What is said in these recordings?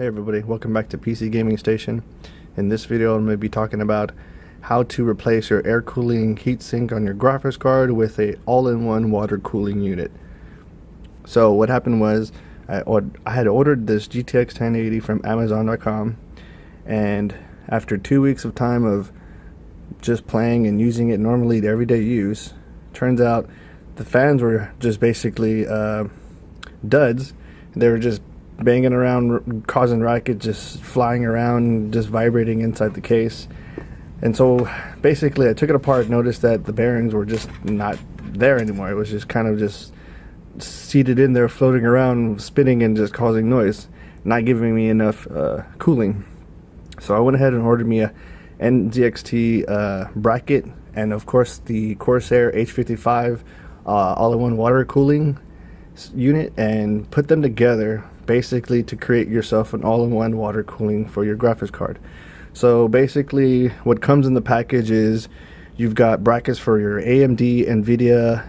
Hey everybody, welcome back to PC Gaming Station. In this video I'm going to be talking about how to replace your air cooling heatsink on your graphics card with a all-in-one water cooling unit. So what happened was I had ordered this GTX 1080 from Amazon.com, and after 2 weeks of time of just playing and using it normally to everyday use, turns out the fans were just basically duds. They were just banging around, causing racket, just flying around, just vibrating inside the case. And so basically I took it apart, noticed that the bearings were just not there anymore. It was just kind of just seated in there, floating around, spinning and just causing noise, not giving me enough cooling. So I went ahead and ordered me a NZXT bracket, and of course the Corsair H55 all-in-one water cooling unit, and put them together basically to create yourself an all-in-one water cooling for your graphics card. So basically what comes in the package is you've got brackets for your AMD, Nvidia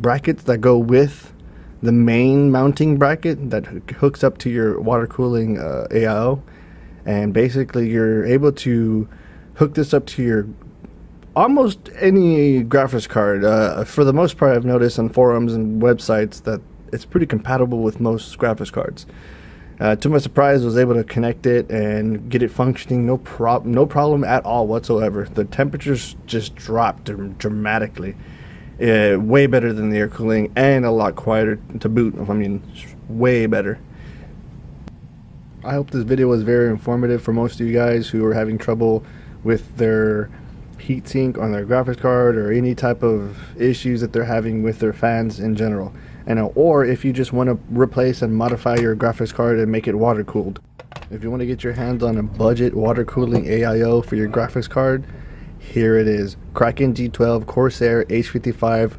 brackets that go with the main mounting bracket that hooks up to your water cooling AIO, and basically you're able to hook this up to your almost any graphics card. For the most part, I've noticed on forums and websites that it's pretty compatible with most graphics cards. To my surprise, I was able to connect it and get it functioning no problem at all whatsoever. The temperatures just dropped dramatically. Way better than the air cooling, and a lot quieter to boot. I mean, way better. I hope this video was very informative for most of you guys who are having trouble with their heatsink on their graphics card, or any type of issues that they're having with their fans in general. Or if you just want to replace and modify your graphics card and make it water cooled. If you want to get your hands on a budget water cooling AIO for your graphics card, here it is. Kraken G12, Corsair, H55,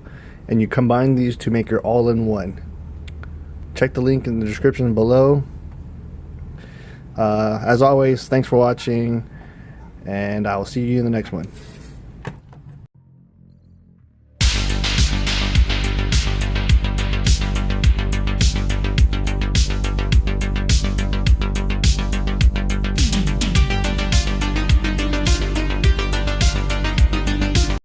and you combine these to make your all-in-one. Check the link in the description below. As always, thanks for watching, and I will see you in the next one.